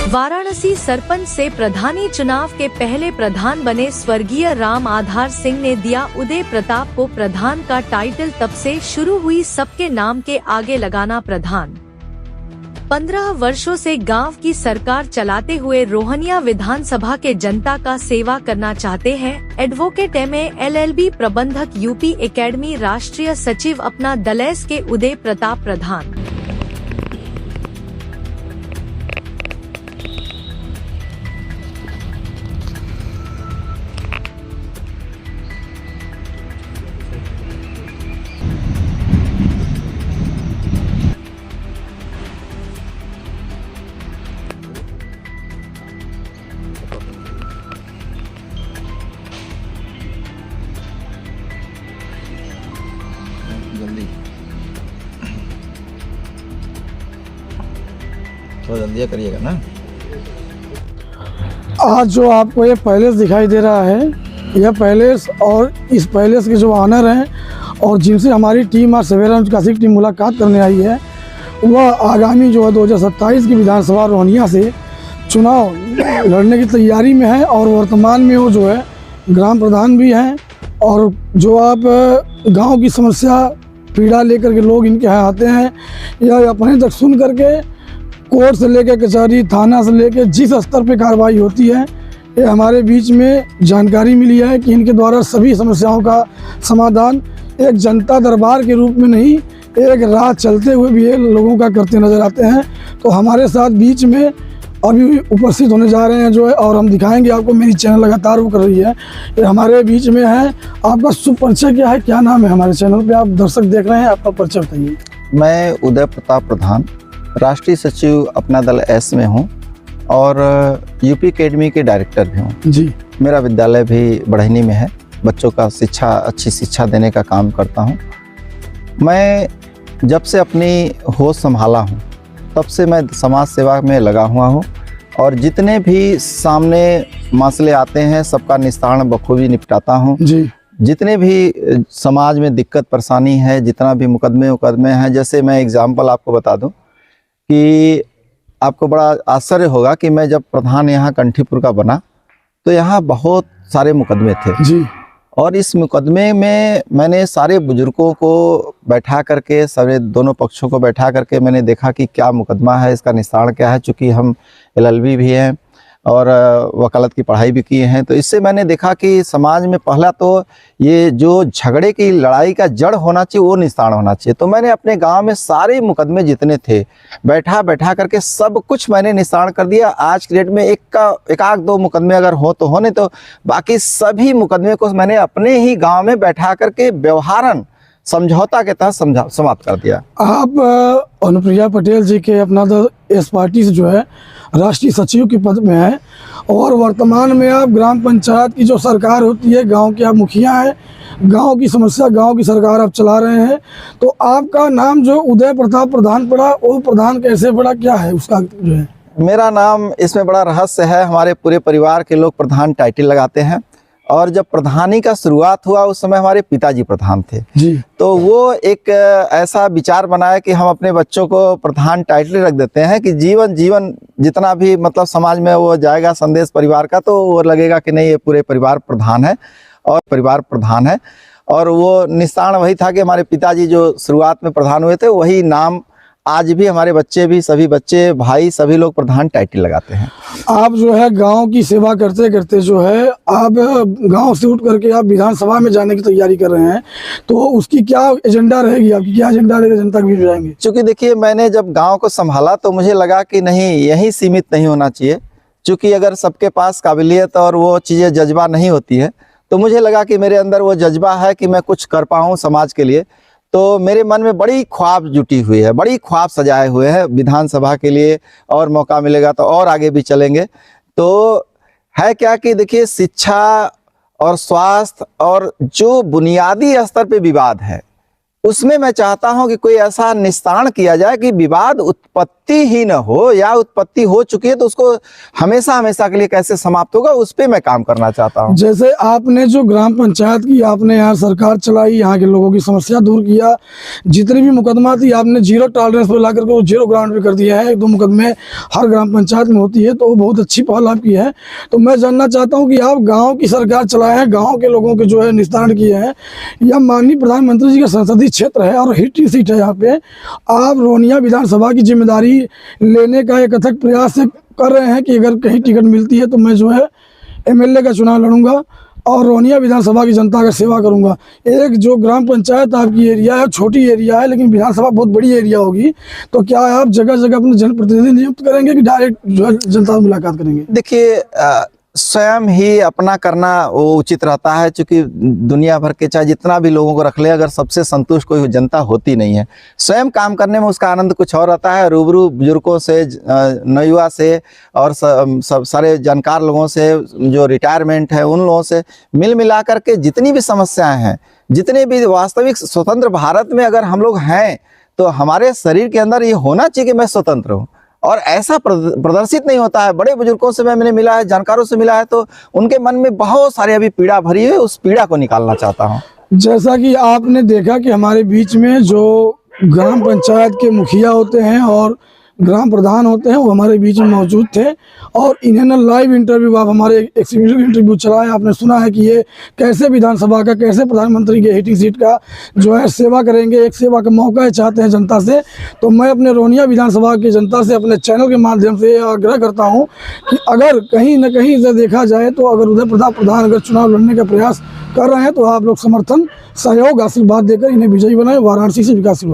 वाराणसी सरपंच से प्रधानी चुनाव के पहले प्रधान बने स्वर्गीय राम आधार सिंह ने दिया उदय प्रताप को प्रधान का टाइटल। तब से शुरू हुई सबके नाम के आगे लगाना प्रधान। 15 वर्षों से गांव की सरकार चलाते हुए रोहनिया विधानसभा के जनता का सेवा करना चाहते हैं। एडवोकेट MA LLB प्रबंधक यूपी एकेडमी राष्ट्रीय सचिव अपना दलेस के उदय प्रताप प्रधान। जल्दी थोड़ा जल्दी करिएगा ना। आज जो आपको ये पैलेस दिखाई दे रहा है, यह पैलेस और इस पैलेस के जो ऑनर हैं और जिनसे हमारी टीम आज सवेरा काशी की टीम मुलाकात करने आई है, वह आगामी जो है 2027 की विधानसभा रोहनिया से चुनाव लड़ने की तैयारी में है और वर्तमान में वो जो है ग्राम प्रधान भी हैं। और जो आप गांव की समस्या पीड़ा लेकर के लोग इनके यहाँ आते हैं या अपने तक सुन करके कोर्ट से लेकर कचहरी थाना से लेकर जिस स्तर पे कार्रवाई होती है, ये हमारे बीच में जानकारी मिली है कि इनके द्वारा सभी समस्याओं का समाधान एक जनता दरबार के रूप में नहीं, एक राह चलते हुए भी ये लोगों का करते नजर आते हैं। तो हमारे साथ बीच में अभी उपस्थित होने जा रहे हैं जो है, और हम दिखाएंगे आपको। मेरी चैनल लगातार वो कर रही है, ये हमारे बीच में है। आपका शुभ परिचय क्या है, क्या नाम है हमारे चैनल पे, आप दर्शक देख रहे हैं, आपका परिचय बताइए। मैं उदय प्रताप प्रधान, राष्ट्रीय सचिव अपना दल एस में हूँ और यूपी एकेडमी के डायरेक्टर भी हूँ जी। मेरा विद्यालय भी बढ़नी में है, बच्चों का अच्छी शिक्षा देने का काम करता हूँ। मैं जब से अपनी होश संभाला हूँ तब से मैं समाज सेवा में लगा हुआ हूँ और जितने भी सामने मसले आते हैं सबका निस्तारण बखूबी निपटाता हूँ जी। जितने भी समाज में दिक्कत परेशानी है, जितना भी मुकदमे हैं, जैसे मैं एग्जाम्पल आपको बता दूं कि आपको बड़ा आश्चर्य होगा कि मैं जब प्रधान यहाँ कंठीपुर का बना तो यहाँ बहुत सारे मुकदमे थे जी। और इस मुकदमे में मैंने सारे बुजुर्गों को बैठा करके, सारे दोनों पक्षों को बैठा करके मैंने देखा कि क्या मुकदमा है, इसका निस्तारण क्या है। चूँकि हम LLB भी हैं और वकालत की पढ़ाई भी किए हैं, तो इससे मैंने देखा कि समाज में पहला तो ये जो झगड़े की लड़ाई का जड़ होना चाहिए वो निस्तारण होना चाहिए। तो मैंने अपने गांव में सारे मुकदमे जितने थे बैठा करके सब कुछ मैंने निस्तारण कर दिया। आज की डेट में एक आध दो मुकदमे अगर हो तो होने, तो बाकी सभी मुकदमे को मैंने अपने ही गाँव में बैठा करके व्यवहारन समझौता के तहत समाप्त कर दिया। आप अनुप्रिया पटेल जी के अपना एस पार्टी से जो है राष्ट्रीय सचिव के पद में है और वर्तमान में आप ग्राम पंचायत की जो सरकार होती है, गांव के आप मुखिया हैं, गांव की समस्या, गांव की सरकार आप चला रहे हैं। तो आपका नाम जो उदय प्रताप प्रधान पड़ा, वो प्रधान कैसे पड़ा, क्या है उसका जो है? मेरा नाम इसमें बड़ा रहस्य है। हमारे पूरे परिवार के लोग प्रधान टाइटल लगाते हैं और जब प्रधानी का शुरुआत हुआ उस समय हमारे पिताजी प्रधान थे जी। तो वो एक ऐसा विचार बनाया कि हम अपने बच्चों को प्रधान टाइटल रख देते हैं कि जीवन जितना भी मतलब समाज में वो जाएगा संदेश परिवार का, तो वो लगेगा कि नहीं ये पूरे परिवार प्रधान है और वो निस्तारण वही था कि हमारे पिताजी जो शुरुआत में प्रधान हुए थे वही नाम आज भी हमारे बच्चे भी, सभी बच्चे भाई सभी लोग प्रधान टाइटल लगाते हैं। आप जो है गांव की सेवा करते करते जो है आप गांव से उठ करके आप विधानसभा में जाने की तैयारी कर रहे हैं, तो उसकी क्या एजेंडा रहेगी, आपकी क्या एजेंडा रहेगा, जनता के बीच जाएंगे? चूँकि देखिए मैंने जब गाँव को संभाला तो मुझे लगा कि नहीं यही सीमित नहीं होना चाहिए। चूँकि अगर सबके पास काबिलियत और वो चीज़ें जज्बा नहीं होती है, तो मुझे लगा कि मेरे अंदर वो जज्बा है कि मैं कुछ कर पाऊँ समाज के लिए। तो मेरे मन में बड़ी ख्वाब जुटी हुई है, बड़ी ख्वाब सजाए हुए हैं विधानसभा के लिए, और मौका मिलेगा तो और आगे भी चलेंगे। तो है क्या कि देखिए शिक्षा और स्वास्थ्य और जो बुनियादी स्तर पे विवाद है उसमें मैं चाहता हूं कि कोई ऐसा निस्तारण किया जाए कि विवाद उत्पत्ति ही न हो, या उत्पत्ति हो चुकी है तो उसको हमेशा हमेशा के लिए कैसे समाप्त होगा, उस पे मैं काम करना चाहता हूं। जैसे आपने जो ग्राम पंचायत की आपने यहाँ सरकार चलाई, यहाँ के लोगों की समस्या दूर किया, जितनी भी मुकदमा थी आपने जीरो टॉलरेंस पर ला करके वो जीरो ग्राउंड पे कर दिया है। 1-2 मुकदमे हर ग्राम पंचायत में होती है, तो वो बहुत अच्छी पहल आपकी है। तो मैं जानना चाहता हूँ कि आप गाँव की सरकार चलाए हैं, गाँव के लोगों के जो है निस्तारण किए हैं। यह माननीय प्रधानमंत्री जी का संसदीय क्षेत्र है और हिट सीट है। यहाँ पे आप रोनिया विधानसभा की जिम्मेदारी लेने का एक अथक प्रयास कर रहे हैं कि अगर कहीं टिकट मिलती है तो मैं जो है एमएलए का चुनाव लड़ूंगा और रोनिया विधानसभा की जनता का सेवा करूंगा। एक जो ग्राम पंचायत आपकी एरिया है, छोटी एरिया है, लेकिन विधानसभा बहुत बड़ी एरिया होगी, तो क्या आप जगह जगह अपने जनप्रतिनिधि नियुक्त करेंगे कि डायरेक्ट जो है जनता से मुलाकात करेंगे? देखिए, स्वयं ही अपना करना वो उचित रहता है, क्योंकि दुनिया भर के चाहे जितना भी लोगों को रख ले, अगर सबसे संतुष्ट कोई जनता होती नहीं है। स्वयं काम करने में उसका आनंद कुछ और रहता है। रूबरू बुजुर्गों से, नयुआ से और सब सारे जानकार लोगों से, जो रिटायरमेंट है उन लोगों से मिल मिला करके जितनी भी समस्याएं हैं, जितने भी वास्तविक स्वतंत्र भारत में अगर हम लोग हैं तो हमारे शरीर के अंदर ये होना चाहिए कि मैं स्वतंत्र हूँ, और ऐसा प्रदर्शित नहीं होता है। बड़े बुजुर्गों से मैंने मिला है, जानकारों से मिला है, तो उनके मन में बहुत सारी अभी पीड़ा भरी है, उस पीड़ा को निकालना चाहता हूँ। जैसा कि आपने देखा कि हमारे बीच में जो ग्राम पंचायत के मुखिया होते हैं और ग्राम प्रधान होते हैं वो हमारे बीच में मौजूद थे, और इन्होंने लाइव इंटरव्यू, आप हमारे एक्सक्लूसिव इंटरव्यू चलाया, आपने सुना है कि ये कैसे विधानसभा का, कैसे प्रधानमंत्री के हिटिंग सीट का जो है सेवा करेंगे, एक सेवा का मौका चाहते हैं जनता से। तो मैं अपने रोनिया विधानसभा की जनता से अपने चैनल के माध्यम से आग्रह करता हूँ कि अगर कहीं न कहीं इसे देखा जाए तो अगर उदय प्रताप प्रधान अगर चुनाव लड़ने का प्रयास कर रहे हैं तो आप लोग समर्थन, सहयोग, आशीर्वाद देकर इन्हें विजयी बनाएं। वाराणसी से विकास।